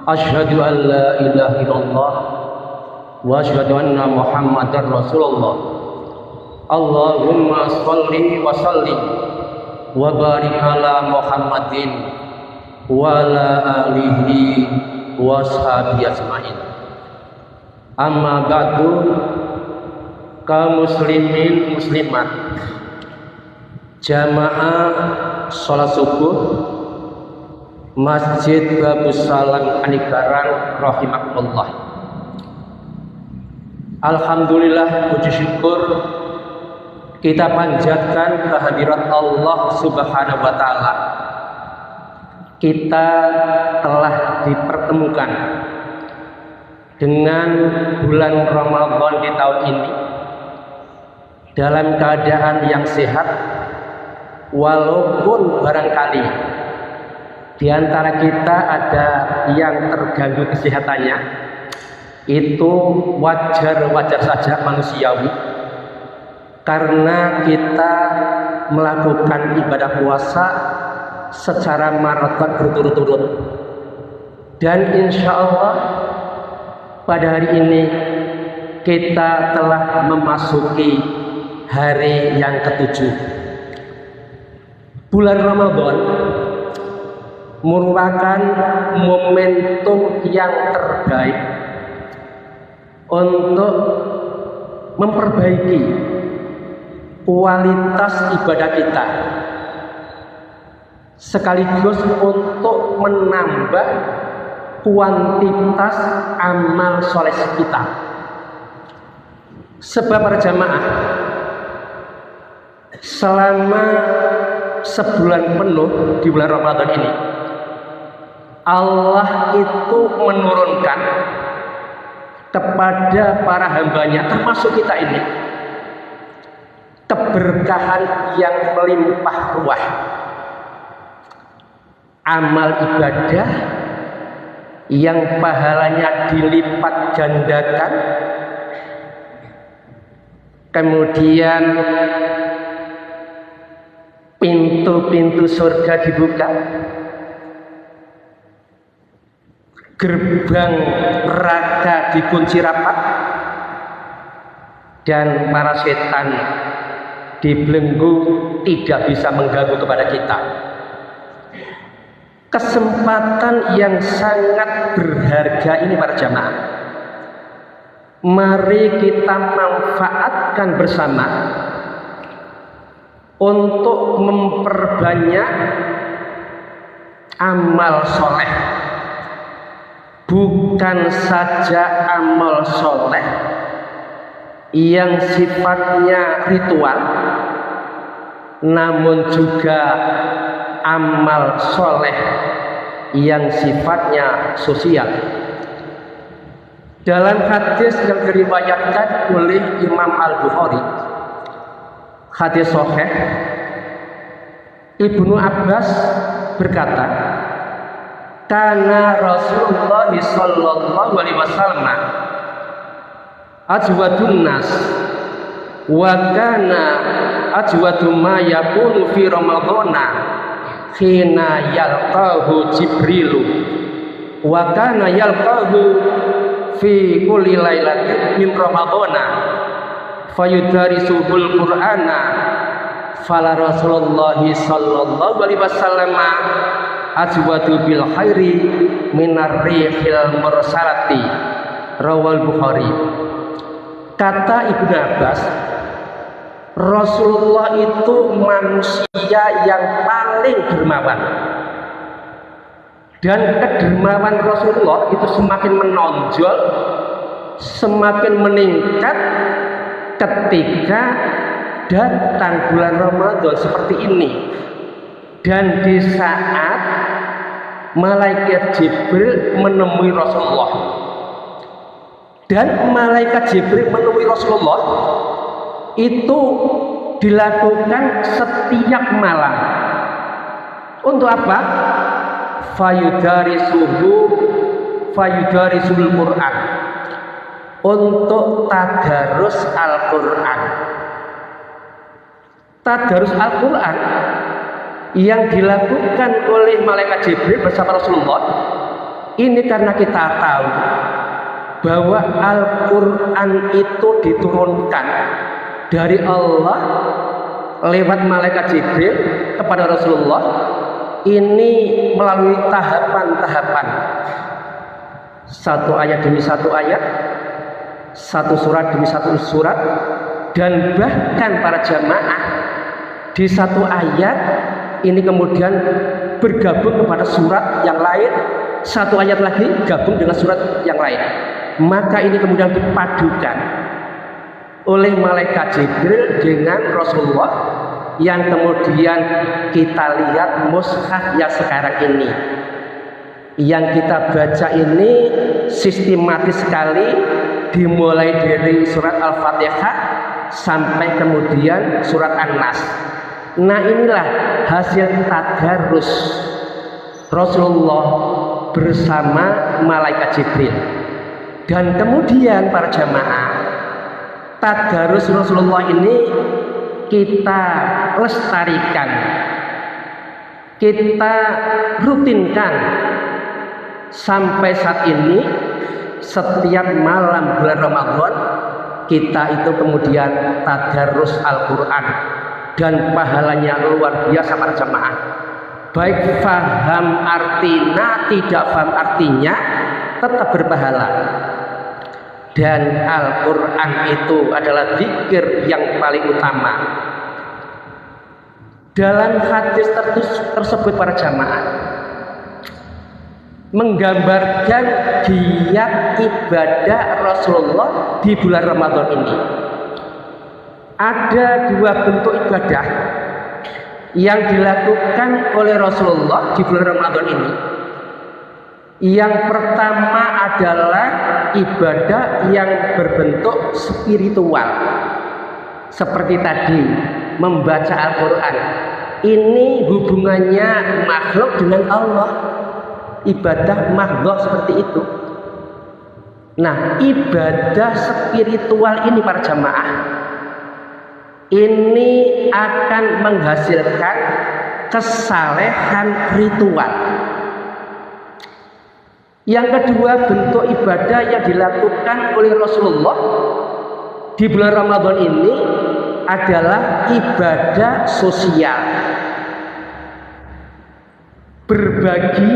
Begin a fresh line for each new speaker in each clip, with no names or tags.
Asyhadu an la ilaha illallah wa asyhadu anna Muhammadar Rasulullah. Allahumma sholli wa sallim wa barik ala Muhammadin wa ala alihi wa ashabihi ajmain. Amma ba'du, kaum muslimin muslimat, jamaah salat subuh Masjid Babus Salam Anigaran rahimakumullah. Alhamdulillah, puji syukur kita panjatkan kehadirat Allah Subhanahu wa taala. Kita telah dipertemukan dengan bulan Ramadan di tahun ini dalam keadaan yang sehat, walaupun barangkali di antara kita ada yang terganggu kesehatannya. Itu wajar-wajar saja, manusiawi, karena kita melakukan ibadah puasa secara maraton berturut-turut. Dan insya Allah pada hari ini kita telah memasuki hari yang ketujuh. Bulan Ramadan merupakan momentum yang terbaik untuk memperbaiki kualitas ibadah kita, sekaligus untuk menambah kuantitas amal soleh kita. Sebab para jamaah, selama sebulan penuh di bulan Ramadan ini, Allah itu menurunkan kepada para hambanya, termasuk kita ini, keberkahan yang melimpah ruah, amal ibadah yang pahalanya dilipat gandakan, kemudian pintu-pintu surga dibuka, gerbang neraka dikunci rapat, dan para setan dibelenggu tidak bisa mengganggu kepada kita. Kesempatan yang sangat berharga ini para jamaah, mari kita manfaatkan bersama untuk memperbanyak amal soleh. Bukan saja amal soleh yang sifatnya ritual, namun juga amal soleh yang sifatnya sosial. Dalam hadis yang diriwayatkan oleh Imam Al-Bukhari, hadis sahih, Ibnu Abbas berkata, karena Rasulullah sallallahu alaihi wasallam ajwadun nas wa kana ajwadu ma yakunu fi ramadhana khina yalqahu Jibrilu wa kana yalqahu fi kulli lailatin min ramadhana fayudarisuhul qur'ana fala Rasulullah sallallahu alaihi wasallam ajwadu bil khairi minar rihil mursalati, rawal Bukhari. Kata Ibnu Abbas, Rasulullah itu manusia yang paling dermawan, dan kedermawan Rasulullah itu semakin menonjol, semakin meningkat ketika datang bulan Ramadan seperti ini. Dan di saat malaikat Jibril menemui Rasulullah, dan malaikat Jibril menemui Rasulullah itu dilakukan setiap malam. Untuk apa? Fayudarisul Quran, untuk tadarus Al-Quran. Tadarus Al-Quran yang dilakukan oleh malaikat Jibril bersama Rasulullah Ini karena kita tahu bahwa Al-Quran itu diturunkan dari Allah lewat malaikat Jibril kepada Rasulullah. Ini melalui tahapan-tahapan, satu ayat demi satu ayat, satu surat demi satu surat, dan bahkan para jamaah di satu ayat ini kemudian bergabung kepada surat yang lain, satu ayat lagi gabung dengan surat yang lain. Maka ini kemudian dipadukan oleh malaikat Jibril dengan Rasulullah, yang kemudian kita lihat mushaf yang sekarang ini, yang kita baca ini sistematis sekali, dimulai dari surat Al-Fatihah sampai kemudian surat An-Nas. Nah, inilah hasil tadarus Rasulullah bersama malaikat Jibril. Dan kemudian para jamaah, tadarus Rasulullah ini kita lestarikan, kita rutinkan sampai saat ini. Setiap malam bulan Ramadan kita itu kemudian tadarus Al-Quran, dan pahalanya luar biasa para jamaah. Baik faham artinya, tidak faham artinya, tetap berpahala. Dan Al-Quran itu adalah zikir yang paling utama. Dalam hadis tersebut para jamaah menggambarkan giat ibadah Rasulullah di bulan Ramadan ini. Ada dua bentuk ibadah yang dilakukan oleh Rasulullah di bulan Ramadan ini. Yang pertama adalah ibadah yang berbentuk spiritual, seperti tadi membaca Al-Quran. Ini hubungannya makhluk dengan Allah, ibadah makhluk seperti itu. Nah, ibadah spiritual ini para jamaah, ini akan menghasilkan kesalehan ritual. Yang kedua bentuk ibadah yang dilakukan oleh Rasulullah di bulan Ramadan ini adalah ibadah sosial, berbagi,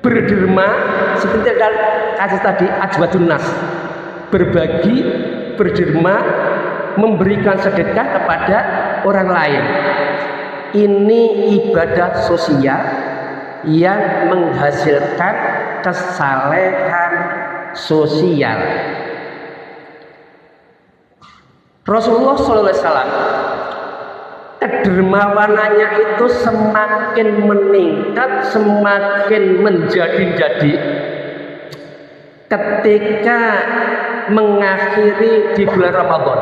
berderma, seperti yang kasih tadi ajwadun nas, berbagi, berderma, memberikan sedekah kepada orang lain. Ini ibadah sosial yang menghasilkan kesalehan sosial. Rasulullah SAW kedermawanannya itu semakin meningkat, semakin menjadi-jadi ketika mengakhiri di bulan Ramadan.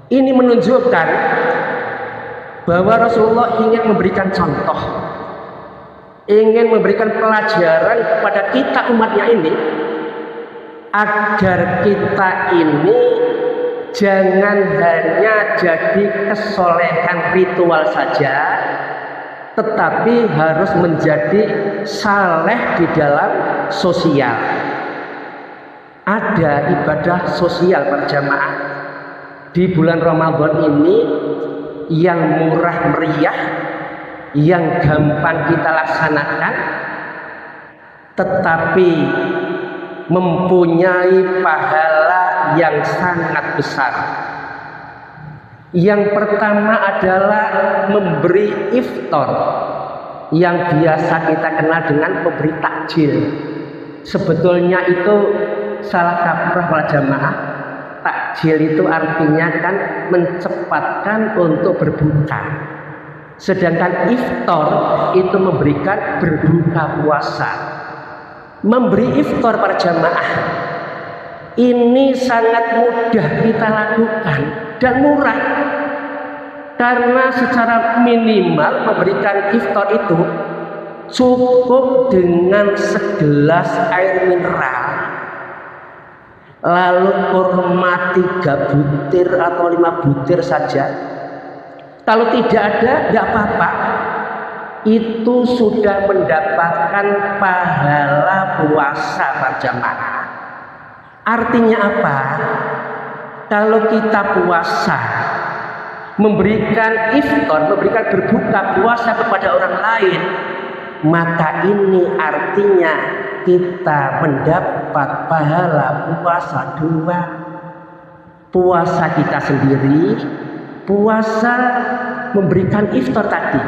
Ini menunjukkan bahwa Rasulullah ingin memberikan contoh, ingin memberikan pelajaran kepada kita umatnya ini, agar kita ini jangan hanya jadi kesolehan ritual saja, tetapi harus menjadi saleh di dalam sosial. Ada ibadah sosial berjamaah di bulan Ramadan ini yang murah meriah, yang gampang kita laksanakan, tetapi mempunyai pahala yang sangat besar. Yang pertama adalah memberi iftar, yang biasa kita kenal dengan memberi takjil. Sebetulnya itu salah kaprah para jamaah. Takjil itu artinya kan mencepatkan untuk berbuka, sedangkan iftar itu memberikan berbuka puasa. Memberi iftar para jamaah ini sangat mudah kita lakukan dan murah, karena secara minimal memberikan iftar itu cukup dengan segelas air mineral, lalu kurma 3 butir atau 5 butir saja. Kalau tidak ada, tidak apa-apa, itu sudah mendapatkan pahala puasa berjamaah. Artinya apa? Kalau kita puasa, memberikan iftar, memberikan berbuka puasa kepada orang lain, maka ini artinya kita mendapat pahala puasa dua. Puasa kita sendiri, puasa memberikan iftar tadi.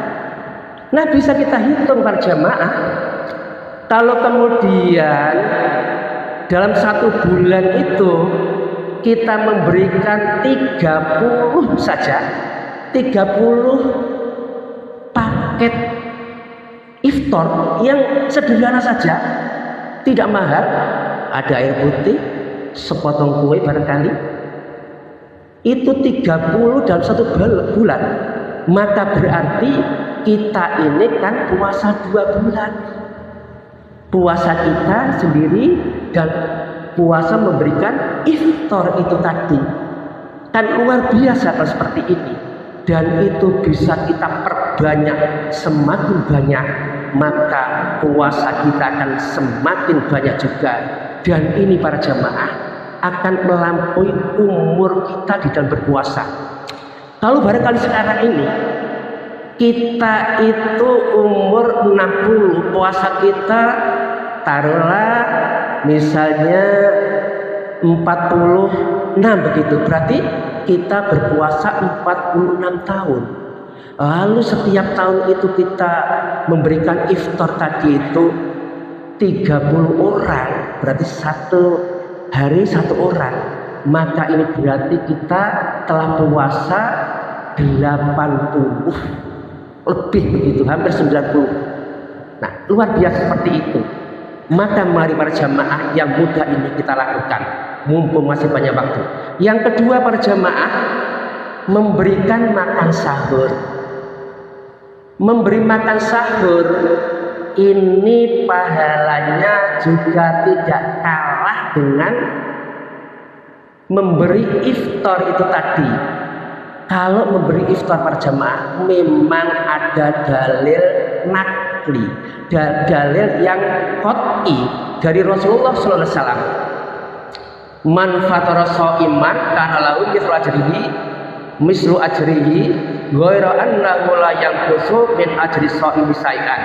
Nah, bisa kita hitung para jamaah. Kalau kemudian dalam 1 bulan itu kita memberikan 30 saja, 30 paket iftar yang sederhana saja, tidak mahal, ada air putih, sepotong kue barangkali, itu 30 dalam 1 bulan, maka berarti kita ini kan puasa 2 bulan. Puasa kita sendiri dan puasa memberikan iftar itu tadi, kan luar biasa kalau seperti ini. Dan itu bisa kita perbanyak, semakin banyak maka puasa kita akan semakin banyak juga. Dan ini para jamaah akan melampaui umur kita di dalam berpuasa. Kalau barangkali sekarang ini kita itu umur 60, puasa kita taruhlah misalnya 46 begitu, berarti kita berpuasa 46 tahun. Lalu setiap tahun itu kita memberikan iftar tadi itu 30 orang, berarti 1 hari 1 orang, maka ini berarti kita telah puasa 80 lebih begitu, hampir 90. Nah, luar biasa seperti itu. Maka mari para jamaah yang muda ini kita lakukan, mumpung masih banyak waktu. Yang kedua para jamaah, memberikan makan sahur. Memberi makan sahur ini pahalanya juga tidak kalah dengan memberi iftar itu tadi. Kalau memberi iftar para jamaah memang ada dalil nakli, dalil yang qat'i dari Rasulullah sallallahu alaihi wasallam. Man fatara shaiman kana lahu mislu ajrihi ghaira annahu la yanqusu min ajri shaimi syai'an.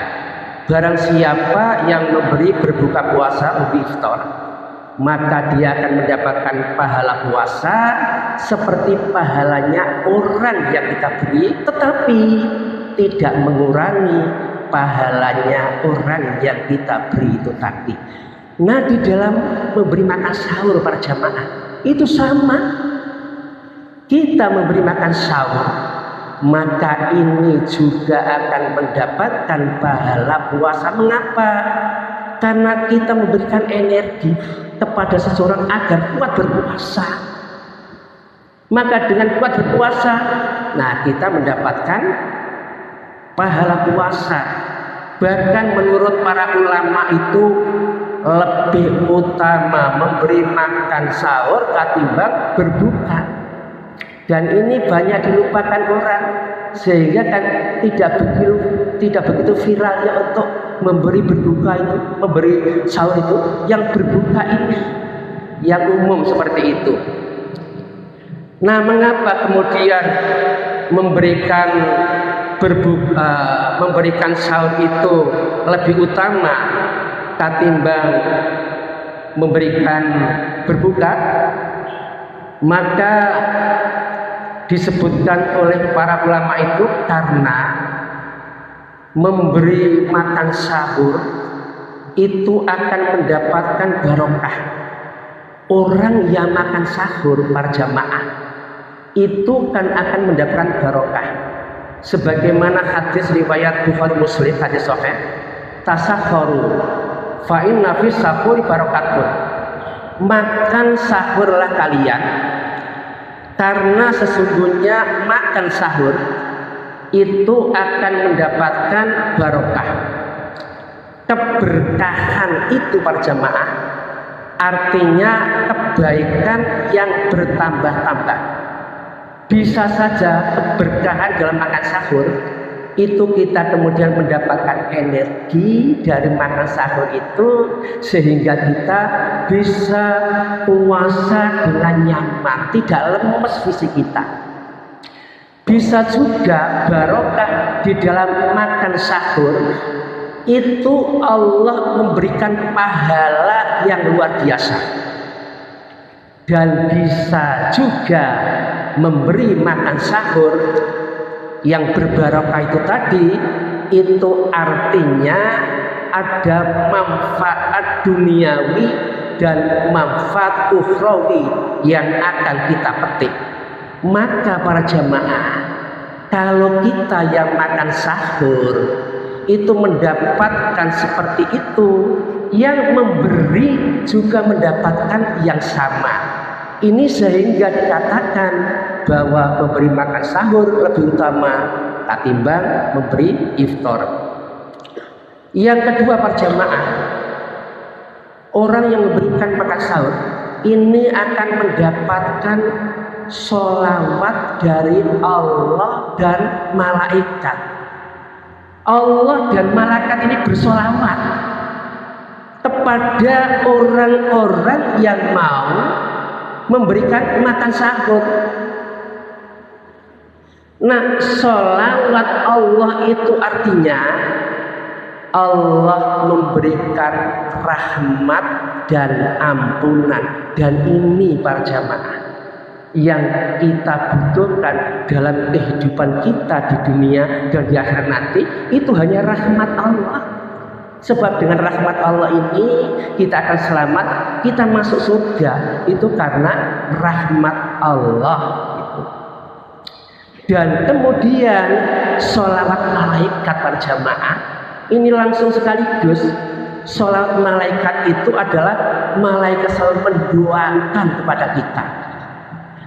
Barang siapa yang memberi berbuka puasa, memberi iftar, maka dia akan mendapatkan pahala puasa seperti pahalanya orang yang kita beri, tetapi tidak mengurangi pahalanya orang yang kita beri itu tadi. Nah, di dalam memberi makan sahur para jamaah itu sama. Kita memberi makan sahur, maka ini juga akan mendapatkan pahala puasa. Mengapa? Karena kita memberikan energi kepada seseorang agar kuat berpuasa. Maka dengan kuat berpuasa, nah kita mendapatkan pahala puasa. Bahkan menurut para ulama itu lebih utama memberi makan sahur ketimbang berbuka. Dan ini banyak dilupakan orang, sehingga kan tidak begitu viralnya untuk memberi berbuka itu, memberi sahur itu, yang berbuka ini yang umum seperti itu. Nah, mengapa kemudian memberikan sahur itu lebih utama ketimbang memberikan berbuka? Maka disebutkan oleh para ulama itu karena memberi makan sahur itu akan mendapatkan barokah. Orang yang makan sahur para jamaah itu kan akan mendapatkan barokah. Sebagaimana hadis riwayat Bukhari Muslim, hadis sahih, tasahharu fa inna fis sahuri barokatun. Makan sahurlah kalian, karena sesungguhnya makan sahur itu akan mendapatkan barokah. Keberkahan itu para jamaah artinya kebaikan yang bertambah-tambah. Bisa saja keberkahan dalam makan sahur itu kita kemudian mendapatkan energi dari makan sahur itu, sehingga kita bisa puasa dengan nyaman, tidak lemes fisik kita. Bisa juga barokah di dalam makan sahur itu Allah memberikan pahala yang luar biasa, dan bisa juga memberi makan sahur yang berbarokah itu tadi, itu artinya ada manfaat duniawi dan manfaat ukhrawi yang akan kita petik. Maka para jamaah, kalau kita yang makan sahur itu mendapatkan seperti itu, yang memberi juga mendapatkan yang sama. Ini sehingga dikatakan bahwa memberi makan sahur lebih utama ketimbang memberi iftar. Yang kedua para jamaah, orang yang memberikan makan sahur ini akan mendapatkan sholawat dari Allah dan malaikat. Allah dan malaikat ini bersolawat kepada orang-orang yang mau memberikan makan sahur. Nah, sholawat Allah itu artinya Allah memberikan rahmat dan ampunan, dan ini para jamaah yang kita butuhkan dalam kehidupan kita di dunia dan di akhirat nanti, itu hanya rahmat Allah. Sebab dengan rahmat Allah ini kita akan selamat, kita masuk surga itu karena rahmat Allah itu. Dan kemudian sholawat malaikat para jamaah ini langsung sekaligus. Sholawat malaikat itu adalah malaikat selalu mendoakan kepada kita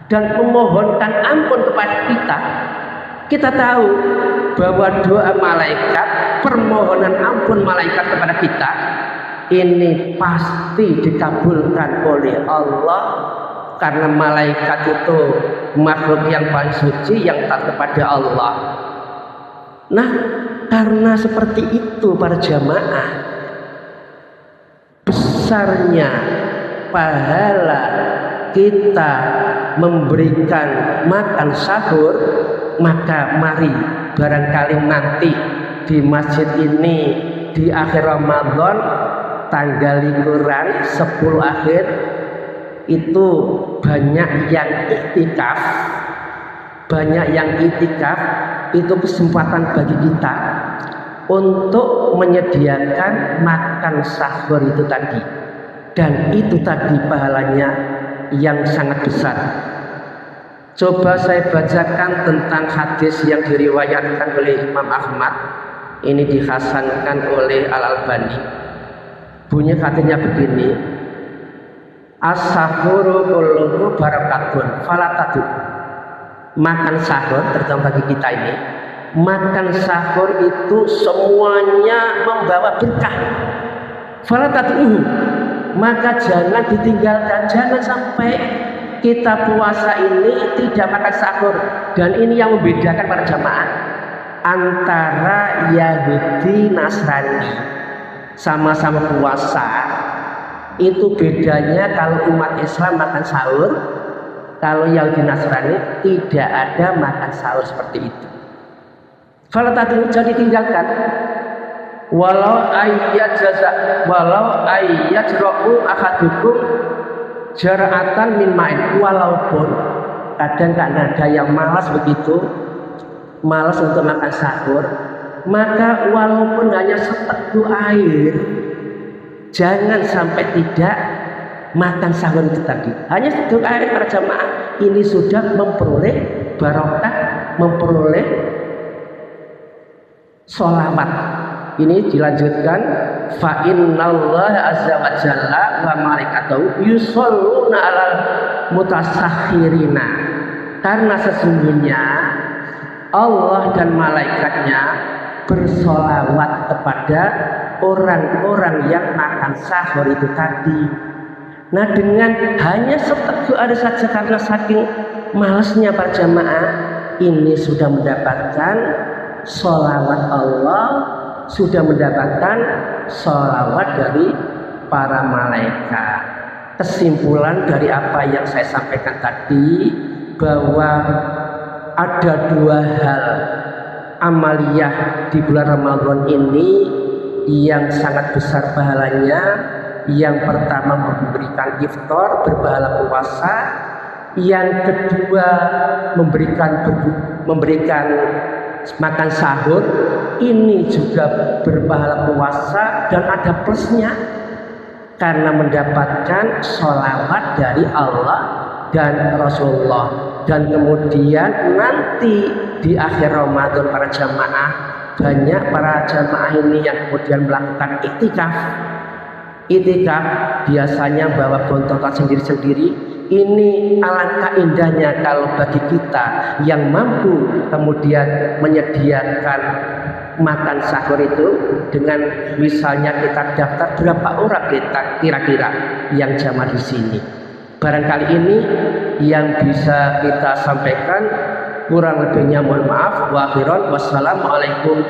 dan memohonkan ampun kepada kita. Kita tahu bahwa doa malaikat, permohonan ampun malaikat kepada kita ini pasti dikabulkan oleh Allah, karena malaikat itu makhluk yang paling suci, yang taat kepada Allah. Nah, karena seperti itu para jamaah, besarnya pahala kita memberikan makan sahur, maka mari barangkali nanti di masjid ini di akhir Ramadan tanggal liburan 10 akhir itu banyak yang iktikaf, itu kesempatan bagi kita untuk menyediakan makan sahur itu tadi, dan itu tadi pahalanya yang sangat besar. Coba saya bacakan tentang hadis yang diriwayatkan oleh Imam Ahmad, ini dihasankan oleh Al-Albani. Bunyi hadisnya begini: as-sahuru kulluhu barakatun falatatu. Makan sahur, terutama bagi kita ini, makan sahur itu semuanya membawa berkah. Falatatu, maka jangan ditinggalkan, jangan sampai kita puasa ini tidak makan sahur. Dan ini yang membedakan para jamaah antara Yahudi Nasrani, sama-sama puasa. Itu bedanya kalau umat Islam makan sahur, kalau Yahudi Nasrani tidak ada makan sahur seperti itu. Kalau tadi jadi tinggalkan, walau ayyajra'u ahadukum jara'atan min ma'in, walaupun kadang ada yang malas begitu, malas untuk makan sahur, maka walaupun hanya seteguk air, jangan sampai tidak makan sahur itu tadi. Hanya seteguk air para jamaah, ini sudah memperoleh barokah, memperoleh sholawat. Ini dilanjutkan, fa innallaha azza wa jalla wa malaikatahu yusholluna 'alal mutasakhirina. Karena sesungguhnya Allah dan malaikatnya bersolawat kepada orang-orang yang makan sahur itu tadi. Nah, dengan hanya seteguk air saja, karena saking malasnya para jamaah, ini sudah mendapatkan sholawat Allah, sudah mendapatkan sholawat dari para malaikat. Kesimpulan dari apa yang saya sampaikan tadi, bahwa ada dua hal amaliyah di bulan Ramadan ini yang sangat besar pahalanya. Yang pertama memberikan iftar, berpahala puasa. Yang kedua memberikan makan sahur, ini juga berpahala puasa dan ada plusnya karena mendapatkan sholawat dari Allah dan Rasulullah. Dan kemudian nanti di akhir Ramadan para jamaah, banyak para jamaah ini yang kemudian melakukan iktikaf. Iktikaf biasanya bawa bontotan sendiri-sendiri. Ini alangkah indahnya kalau bagi kita yang mampu kemudian menyediakan makan sahur itu, dengan misalnya kita daftar berapa orang kita kira-kira yang jamaah di sini. Barangkali ini yang bisa kita sampaikan, kurang lebihnya mohon maaf. Wa akhiran wassalamualaikum